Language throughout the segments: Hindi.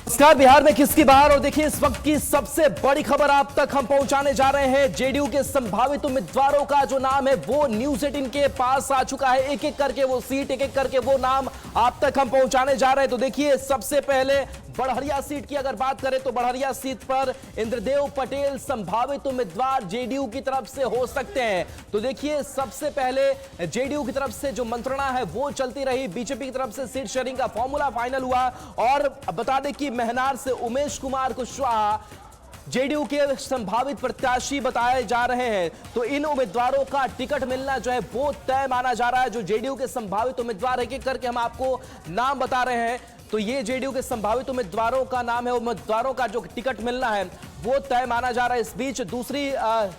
नमस्कार। बिहार में किसकी बहार, और देखिए इस वक्त की सबसे बड़ी खबर आप तक हम पहुंचाने जा रहे हैं। जेडीयू के संभावित उम्मीदवारों का जो नाम है वो न्यूज 18 के पास आ चुका है। एक एक करके वो सीट, एक एक करके वो नाम आप तक हम पहुंचाने जा रहे हैं। तो देखिए सबसे पहले बड़हरिया सीट की अगर बात करें तो बड़हरिया सीट पर इंद्रदेव पटेल संभावित उम्मीदवार जेडीयू की तरफ से हो सकते हैं। तो देखिए सबसे पहले जेडीयू की तरफ से जो मंत्रणा है वो चलती रही, बीजेपी की तरफ से सीट शेयरिंग का फॉर्मूला फाइनल हुआ। और बता दें कि महनार से उमेश कुमार कुशवाहा जेडीयू के संभावित प्रत्याशी बताए जा रहे हैं। तो इन उम्मीदवारों का टिकट मिलना जो है वो तय माना जा रहा है। जो जेडीयू के संभावित उम्मीदवार एक एक करके हम आपको नाम बता रहे हैं। तो ये जेडीयू के संभावित उम्मीदवारों का नाम है, उम्मीदवारों का जो टिकट मिलना है वो तय माना जा रहा है। इस बीच दूसरी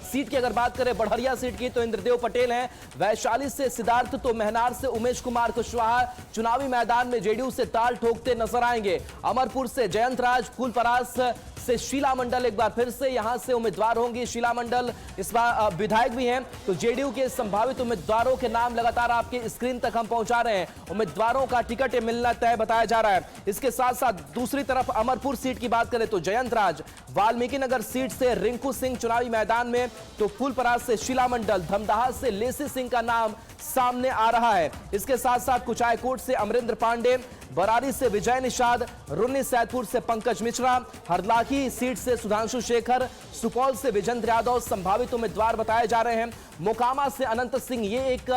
सीट की अगर बात करें बड़हरिया सीट की तो इंद्रदेव पटेल हैं, वैशाली से सिद्धार्थ, तो महनार से उमेश कुमार कुशवाहा चुनावी मैदान में जेडीयू से ताल ठोकते नजर आएंगे। अमरपुर से जयंत राज, फूलपरास से शीला मंडल एक बार फिर से यहां से उम्मीदवार होंगी। शीला मंडल इस बार विधायक भी हैं। तो जेडीयू के संभावित उम्मीदवारों के नाम लगातार आपके स्क्रीन तक हम पहुंचा रहे हैं। उम्मीदवारों का टिकट मिलना तय बताया जा रहा है। इसके साथ साथ दूसरी तरफ अमरपुर सीट की बात करें तो जयंत राज, वाल्मीकि नगर सीट से रिंकू सिंह चुनावी मैदान में, तो फूलपरास से शीला मंडल, धमदाहा से लेसी सिंह का नाम सामने आ रहा है। इसके साथ साथ कुचायकोट से अमरिंदर पांडे, बरारी से विजय निषाद, रुन्नी सैदपुर से पंकज मिश्रा, हरलाखी सीट से सुधांशु शेखर, सुपौल से विजेंद्र यादव संभावित उम्मीदवार बताए जा रहे हैं। मोकामा से अनंत सिंह, ये एक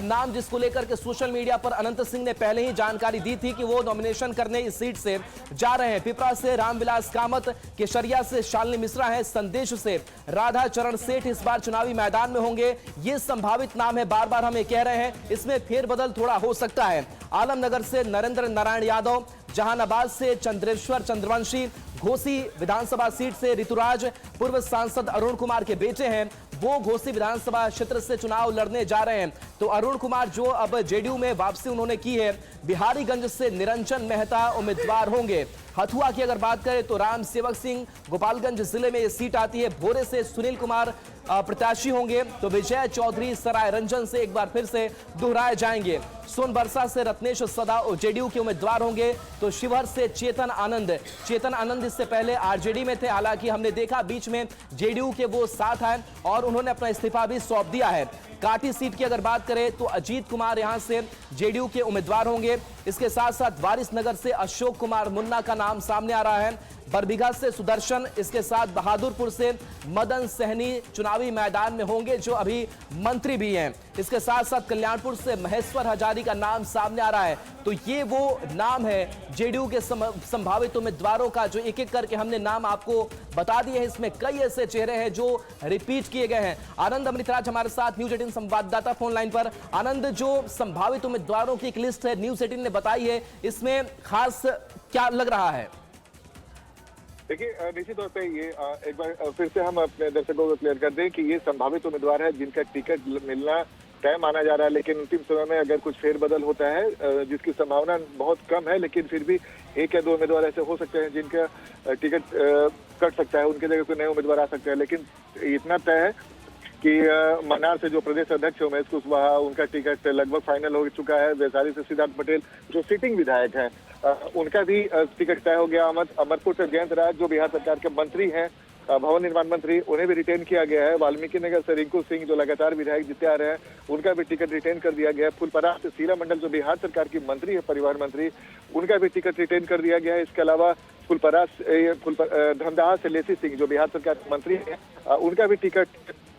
नाम जिसको लेकर के सोशल मीडिया पर अनंत सिंह ने पहले ही जानकारी दी थी कि वो नॉमिनेशन करने इस सीट से जा रहे हैं। पिपरा से रामविलास कामत, केसरिया से शालिनी मिश्रा है, संदेश से राधा चरण सेठ इस बार चुनावी मैदान में होंगे। ये संभावित नाम है, बार बार हमें कह रहे हैं, इसमें फेरबदल थोड़ा हो सकता है। आलमनगर से नरेंद्र नारायण यादव, जहानाबाद से चंद्रेश्वर चंद्रवंशी, घोसी विधानसभा सीट से ऋतुराज पूर्व सांसद अरुण कुमार के बेटे हैं, वो घोसी विधानसभा क्षेत्र से चुनाव लड़ने जा रहे हैं। तो अरुण कुमार जो अब जेडीयू में वापसी उन्होंने की है। बिहारीगंज से निरंजन मेहता उम्मीदवार होंगे। हथुआ की अगर बात करें तो राम सेवक सिंह, गोपालगंज जिले में ये सीट आती है। भोरे से सुनील कुमार प्रत्याशी होंगे। तो विजय चौधरी सराय रंजन से एक बार फिर से दोहराए जाएंगे। सोनबरसा से रत्नेश सदा जेडीयू के उम्मीदवार होंगे। तो शिवहर से चेतन आनंद इससे पहले आरजेडी में थे, हालांकि हमने देखा बीच में जेडीयू के वो साथ आए और उन्होंने अपना इस्तीफा भी सौंप दिया है। काटी सीट की अगर बात करें तो अजीत कुमार यहां से जेडीयू के उम्मीदवार होंगे। इसके साथ साथ वारिसनगर से अशोक कुमार मुन्ना का नाम सामने आ रहा है। बरबीघा से सुदर्शन, इसके साथ बहादुरपुर से मदन सहनी चुनावी मैदान में होंगे, जो अभी मंत्री भी हैं। इसके साथ साथ कल्याणपुर से महेश्वर हजारी का नाम सामने आ रहा है। तो ये वो नाम है जेडीयू के संभावित उम्मीदवारों का, जो एक एक करके हमने नाम आपको बता दिए हैं। इसमें कई ऐसे चेहरे हैं जो रिपीट किए गए हैं। आनंद अमृतराज हमारे साथ न्यूज 18 संवाददाता फोन लाइन पर। आनंद, जो संभावित उम्मीदवारों की एक लिस्ट है न्यूज 18 ने बताई है, इसमें खास क्या लग रहा है? देखिए, निश्चित तौर पे ये एक बार फिर से हम अपने दर्शकों को क्लियर कर दें कि ये संभावित उम्मीदवार है जिनका टिकट मिलना तय माना जा रहा है। लेकिन अंतिम समय में अगर कुछ फेरबदल होता है, जिसकी संभावना बहुत कम है, लेकिन फिर भी एक या दो उम्मीदवार ऐसे हो सकते हैं जिनका टिकट कट सकता है, उनके जगह कोई नए उम्मीदवार आ सकते हैं। लेकिन इतना तय है कि मनार से जो प्रदेश अध्यक्ष उमेश कुशवाहा, उनका टिकट लगभग फाइनल हो चुका है। वैशाली से सिद्धार्थ पटेल जो सिटिंग विधायक हैं, उनका भी टिकट तय हो गया। अमरपुर से जयंत राज जो बिहार सरकार के मंत्री हैं, भवन निर्माण मंत्री, उन्हें भी रिटेन किया गया है। वाल्मीकि नगर से रिंकू सिंह जो लगातार विधायक जीते आ रहे हैं, उनका भी टिकट रिटेन कर दिया गया है। फूलपरास से शीला मंडल जो बिहार सरकार की मंत्री है, परिवहन मंत्री, उनका भी टिकट रिटेन कर दिया गया है। इसके अलावा धमदाहा से लेसी सिंह जो बिहार सरकार के मंत्री है, उनका भी टिकट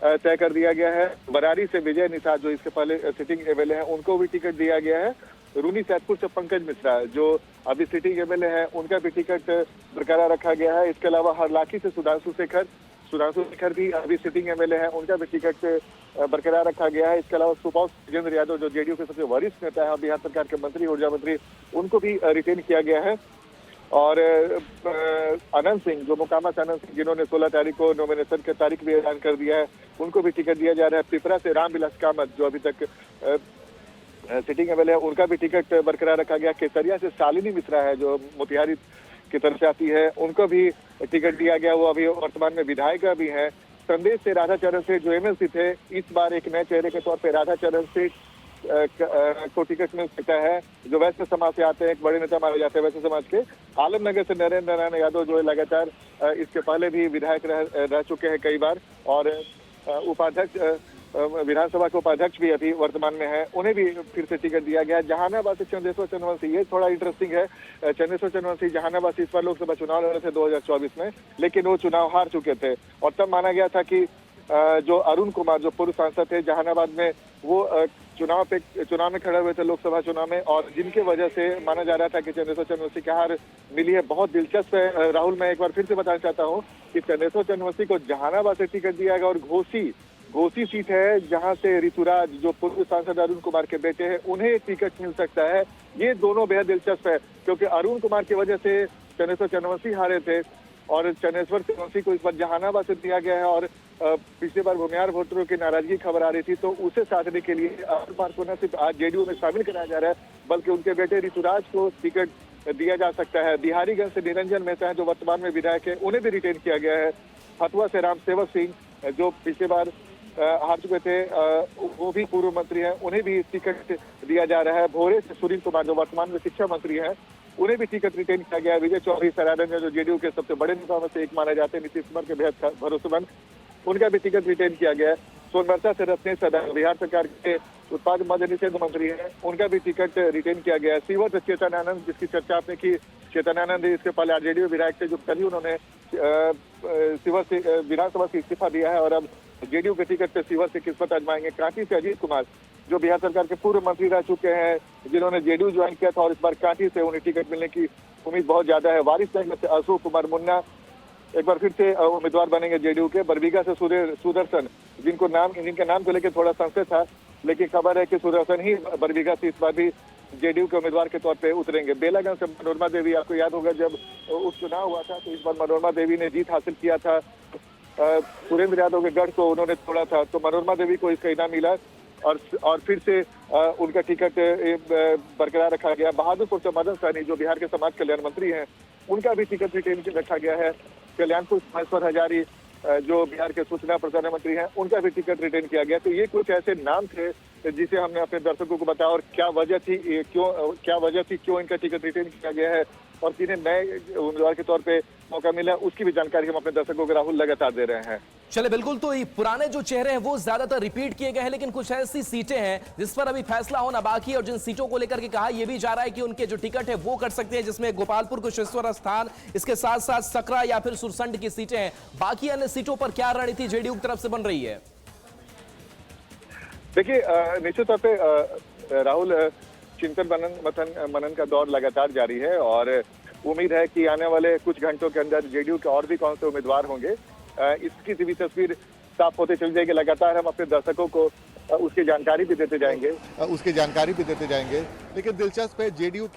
तय कर दिया गया है। बरारी से विजय निषाद जो इसके पहले सिटिंग एमएलए हैं, उनको भी टिकट दिया गया है। रुन्नी सैदपुर से पंकज मिश्रा जो अभी सिटिंग एमएलए हैं, उनका भी टिकट बरकरार रखा गया है। इसके अलावा हरलाखी से सुधांशु शेखर भी अभी सिटिंग एमएलए हैं, उनका भी टिकट बरकरार रखा गया है। इसके अलावा सुपौल विजेंद्र यादव जो जेडीयू के सबसे वरिष्ठ नेता है, बिहार सरकार के मंत्री, ऊर्जा मंत्री, उनको भी रिटेन किया गया है। और अनंत सिंह जो मोकामा से अनंत सिंह, जिन्होंने 16 तारीख को नॉमिनेशन की तारीख भी ऐलान कर दिया है, उनको भी टिकट दिया जा रहा है। पिपरा से रामविलास कामत जो अभी तक सिटिंग एमएलए है, उनका भी टिकट बरकरार रखा गया। केसरिया से शालिनी मिश्रा है जो मोतिहारी की तरफ से आती है, उनको भी टिकट दिया गया, वो अभी वर्तमान में विधायिका भी है। संदेश से राधा चरण सेठ जो एमएलसी थे, इस बार एक नए चेहरे के तौर पर राधा चरण सेठ को टिकट मिल सकता है, जो वैश्य समाज से आते हैं, एक बड़े नेता माने जाते हैं वैश्य समाज के। आलमनगर से नरेंद्र नारायण यादव जो है लगातार इसके पहले भी विधायक रह चुके हैं कई बार, और उपाध्यक्ष विधानसभा के उपाध्यक्ष भी अभी वर्तमान में है, उन्हें भी फिर से टिकट दिया गया। जहानाबाद से चंद्रेश्वर चंद्रवंशी, ये थोड़ा इंटरेस्टिंग है। चंद्रेश्वर चंद्रवंशी जहानाबाद से इस बार लोकसभा चुनाव लड़ रहे थे 2024 में, लेकिन वो चुनाव हार चुके थे, और तब माना गया था कि जो अरुण कुमार, जो पूर्व सांसद थे जहानाबाद में, वो चुनाव में खड़े हुए थे लोकसभा चुनाव में, और जिनके वजह से माना जा रहा था कि चंद्रेश्वर चंद्रवंशी की हार मिली है। बहुत दिलचस्प है राहुल, मैं एक बार फिर से बताना चाहता हूँ कि चंद्रेश्वर चंद्रवंशी को जहानाबाद से टिकट दिया गया, और घोसी सीट है जहां से ऋतुराज, जो पूर्व सांसद अरुण कुमार के बेटे हैं, उन्हें टिकट मिल सकता है। ये दोनों बेहद दिलचस्प है, क्योंकि अरुण कुमार की वजह से चंद्रेश्वर चंद्रवंशी हारे थे, और चंद्रेश्वर चंद्रवंशी को इस बार जहानाबाद से दिया गया है। और पिछली बार भूमिहार वोटरों की नाराजगी खबर आ रही थी, तो उसे साधने के लिए अरुण कुमार को न सिर्फ आज जेडीयू में शामिल कराया जा रहा है, बल्कि उनके बेटे ऋतुराज को टिकट दिया जा सकता है। बिहारीगंज से निरंजन मेहता, जो वर्तमान में विधायक है, उन्हें भी रिटेन किया गया है। फतुहा से राम सेवक सिंह, जो पिछले बार हार चुके थे, वो भी पूर्व मंत्री हैं, उन्हें भी टिकट दिया जा रहा है। भोरे से सुनील कुमार, जो वर्तमान में शिक्षा मंत्री हैं, उन्हें भी टिकट रिटेन किया गया है। विजय चौधरी सरायरंजन, जो जेडीयू के सबसे बड़े नेताओं में से एक माने जाते हैं, नीतीश कुमार के बेहद भरोसेमंद, उनका भी टिकट रिटेन किया गया है। सोनबरसा से रत्नेश सदा, बिहार सरकार के उत्पाद मद्य निषेध मंत्री हैं, उनका भी टिकट रिटेन किया गया है। सीवर से चेतन आनंद, जिसकी चर्चा आपने की, चेतन आनंद इसके पहले आरजेडी विधायक थे, जो कल ही उन्होंने सीवर से विधानसभा से इस्तीफा दिया है, और अब जेडीयू के टिकट पे सीवर से किस्मत आजमाएंगे। कांटी से अजीत कुमार, जो बिहार सरकार के पूर्व मंत्री रह चुके हैं, जिन्होंने जेडीयू ज्वाइन किया था, और इस बार कांटी से उन्हें टिकट मिलने की उम्मीद बहुत ज्यादा है। वारिसनगर से अशोक कुमार मुन्ना एक बार फिर से उम्मीदवार बनेंगे जेडीयू के। बरबीघा से सुदर्शन, जिनके नाम को लेकर थोड़ा संशय था, लेकिन खबर है कि सुदर्शन ही बरबीघा से इस बार भी जेडीयू के उम्मीदवार के तौर पे उतरेंगे। बेलागंज से मनोरमा देवी, आपको याद होगा जब उपचुनाव हुआ था तो इस बार मनोरमा देवी ने जीत हासिल किया था, सुरेंद्र यादव के गढ़ को उन्होंने तोड़ा था, तो मनोरमा देवी को इसका इनाम मिला, और फिर से उनका टिकट बरकरार रखा गया। बहादुरपुर से मदन सहनी, जो बिहार के समाज कल्याण मंत्री हैं, उनका भी टिकट रिटेन रखा गया है। कल्याणपुर महेश्वर हजारी, जो बिहार के सूचना प्रसारण मंत्री हैं, उनका भी टिकट रिटेन किया गया। तो ये कुछ ऐसे नाम थे जिसे हमने अपने दर्शकों को बताया, और क्या वजह थी क्यों इनका टिकट रिटेन किया गया है, और किन्हें नए उम्मीदवार के तौर पे मौका मिला, उसकी भी जानकारी हम अपने दर्शकों को राहुल लगातार दे रहे हैं। चले बिल्कुल, तो ये पुराने जो चेहरे हैं वो ज्यादातर रिपीट किए गए हैं, लेकिन कुछ ऐसी सीटें हैं जिस पर अभी फैसला होना बाकी है, और जिन सीटों को लेकर के कहा यह भी जा रहा है कि उनके जो टिकट है वो कर सकते हैं, जिसमें गोपालपुर, कुशेश्वर स्थान, इसके साथ साथ सकरा या फिर सुरसंड की सीटें हैं। बाकी अन्य सीटों पर क्या रणनीति जेडीयू की तरफ से बन रही है? देखिए, निश्चित तौर पे राहुल, चिंतन मनन का दौर लगातार जारी है, और उम्मीद है कि आने वाले कुछ घंटों के अंदर जेडीयू के और भी कौन से उम्मीदवार होंगे, इसकी भी तस्वीर साफ होते चल जाएगी। लगातार हम अपने दर्शकों को उसकी जानकारी भी देते जाएंगे। लेकिन दिलचस्प है, जेडीयू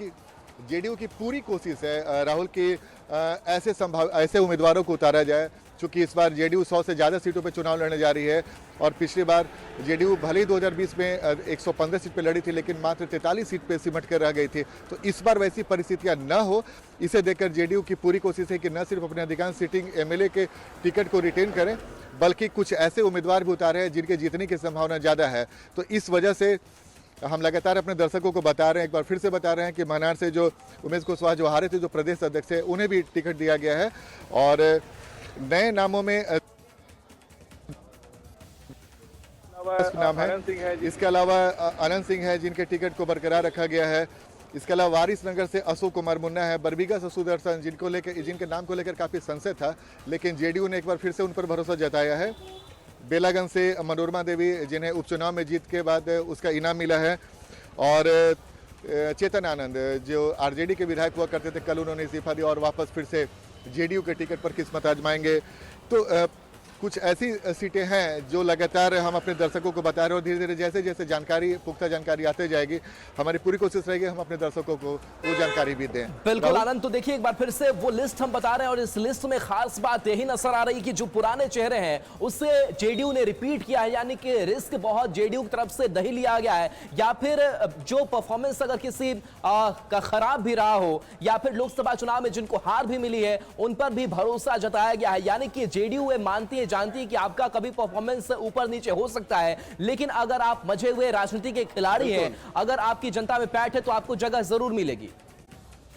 की पूरी कोशिश है राहुल की ऐसे उम्मीदवारों को उतारा जाए, चूंकि इस बार जेडीयू 100 से ज़्यादा सीटों पर चुनाव लड़ने जा रही है, और पिछली बार जेडीयू भले ही 2020 में 115 सीट पे लड़ी थी, लेकिन मात्र 43 सीट पे सिमट कर रह गई थी। तो इस बार वैसी परिस्थितियां न हो, इसे देखकर जेडीयू की पूरी कोशिश है कि न सिर्फ अपने अधिकांश सीटिंग एमएलए के टिकट को रिटेन करें, बल्कि कुछ ऐसे उम्मीदवार भी उतारे हैं जिनके जीतने की संभावना ज़्यादा है। तो इस वजह से हम लगातार अपने दर्शकों को बता रहे हैं, एक बार फिर से बता रहे हैं कि मनार से जो उमेश कुशवाहा जो हारे थे, जो प्रदेश अध्यक्ष है, उन्हें भी टिकट दिया गया है, और नए नामों में नाम है, इसके अलावा अनंत सिंह है, जिनके टिकट को बरकरार रखा गया है। इसके अलावा वारिसनगर से अशोक कुमार मुन्ना है, बरबीघा से सुदर्शन, जिनके नाम को लेकर काफ़ी संशय था, लेकिन जेडीयू ने एक बार फिर से उन पर भरोसा जताया है। बेलागंज से मनोरमा देवी, जिन्हें उपचुनाव में जीत के बाद उसका इनाम मिला है, और चेतन आनंद, जो आरजेडी के विधायक हुआ करते थे, कल उन्होंने इस्तीफा दिया और वापस फिर से जेडीयू के टिकट पर किस्मत आजमाएंगे। तो कुछ ऐसी सीटें हैं जो लगातार हम अपने दर्शकों को बता रहे हैं, और धीरे धीरे जैसे जैसे पुख्ता जानकारी आते जाएगी, हमारी पूरी कोशिश रहेगी हम अपने दर्शकों को वो जानकारी भी दें। बिल्कुल आनंद, तो देखिए एक बार फिर से वो लिस्ट हम बता रहे हैं, और इस लिस्ट में खास बात यही नजर आ रही है कि जो पुराने चेहरे हैं उससे जेडीयू ने रिपीट किया है, यानी कि रिस्क बहुत जेडीयू की तरफ से नहीं लिया गया है, या फिर जो परफॉर्मेंस अगर किसी का खराब भी रहा हो, या फिर लोकसभा चुनाव में जिनको हार भी मिली है उन पर भी भरोसा जताया गया है, यानी कि जेडीयू मानती है जानती है कि आपका कभी परफॉर्मेंस ऊपर नीचे हो सकता है, लेकिन अगर आप मजे हुए राजनीति के खिलाड़ी हैं, अगर आपकी जनता में पैठ है तो आपको जगह जरूर मिलेगी।